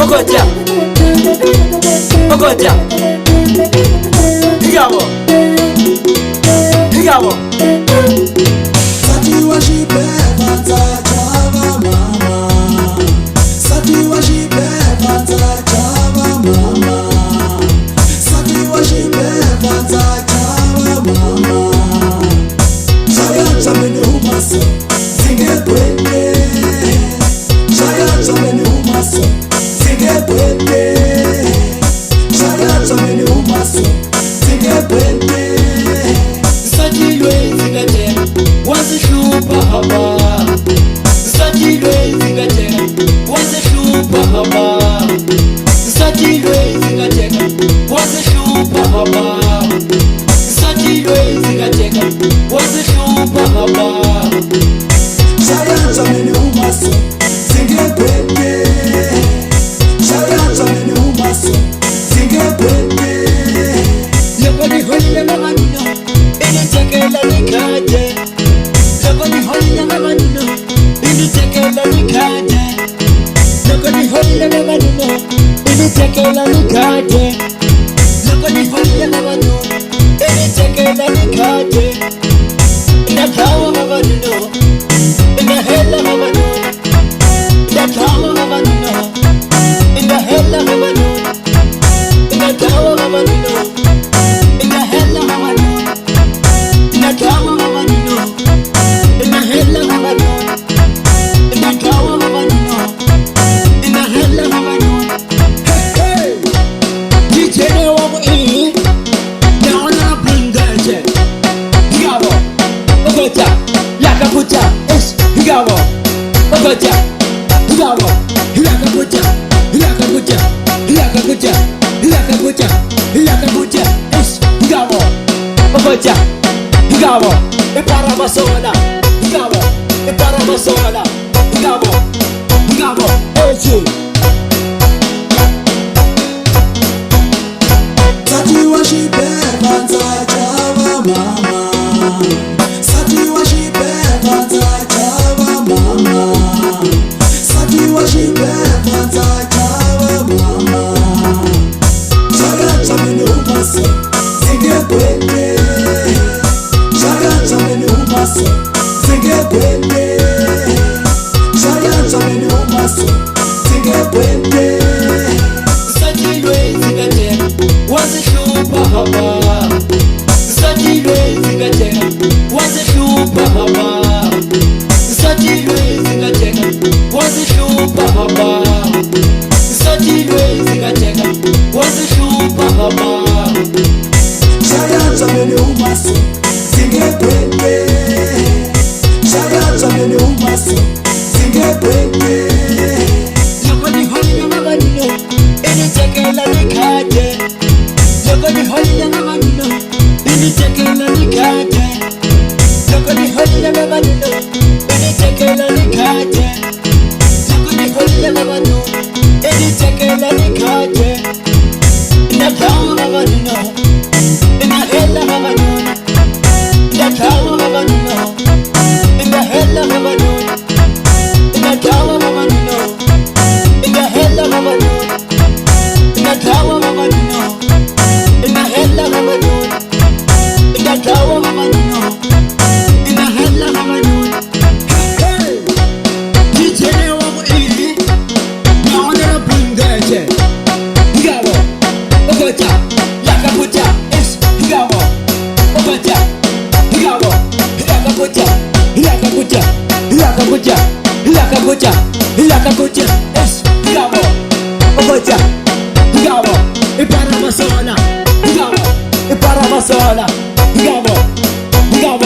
Ogoja, Ogoja, Higabo, Higabo. Sati washipe mata chava mama. Sati washipe mata chava mama. Sati washipe mata chava mama. Shaya chamene umaso, zinge kwende. Shaya chamene umaso, zinge kwende. Shaya chamene umaso, zinge kwende. Satilwe zingate, wazi shupa haba. Satilwe zingate, wazi shupa haba. Satilwe zingate, wazi shupa haba. Satilwe zingate, wazi shupa haba. Shaya chamene umaso, zinge kwende. Shaya chamene umaso, zinge kwende. Yabani hoye mamanino, ini tekela nikaje. Yabani hoye mamanino, ini tekela nikaje. Yabani hoye mamanino, ini tekela nikaje. Yabani hoye mamanino, ini tekela nikaje. Ina kawa mamanino, ina hela mamanino. Ina kawa mamanino, ina hela mamanino. Ina kawa mamanino. Ina hela mamanino, ina kawa mamanino, ina hela mamanino, ina kawa mamanino, ina hela mamanino. Hey, DJ wangu hii naona pingaje. Higabo, Ogoja, yakakuja, higabo, Ogoja, higabo, yakakuja, yakakuja, yakakuja, yakakuja, yakakuja, higabo, Ogoja, higabo, para masola, higabo, para masola, higabo, higabo, Sati washipe mata chava mama. Sati washipe mata chava mama. Sati washipe mata chava mama. Shaya chamene umaso, zinge kwende. Shaya chamene umaso, zinge kwende. Shaya chamene umaso, zinge kwende. Satilwe zingate, wazi shupa haba. Satilwe zingate, wazi shupa haba. Satilwe zingate, wazi shupa haba. Satilwe zingate, wazi shupa haba. Shaya chamene umaso, zinge kwende. Shaya chamene umaso, zinge kwende. Yabani hoye mamanino, ini tekela nikaje. Yabani hoye mamanino, ini tekela nikaje. Yabani hoye mamanino, ini tekela nikaje. Yabani hoye mamanino, ini tekela nikaje. Ina kawa mamanino, ina hela mamanino. Ina kawa mamanino, ina hela mamanino. Ina kawa mamanino. Ina hela mamanino, ina kawa mamanino, ina hela mamanino, ina kawa mamanino, ina hela mamanino. Hey, DJ wangu hii naona pingaje. Higabo, Ogoja, yakakuja, higabo, Ogoja, higabo, yakakuja, yakakuja, yakakuja, yakakuja, yakakuja, higabo, Ogoja, higabo, para masola, higabo, para masola, higabo, higabo,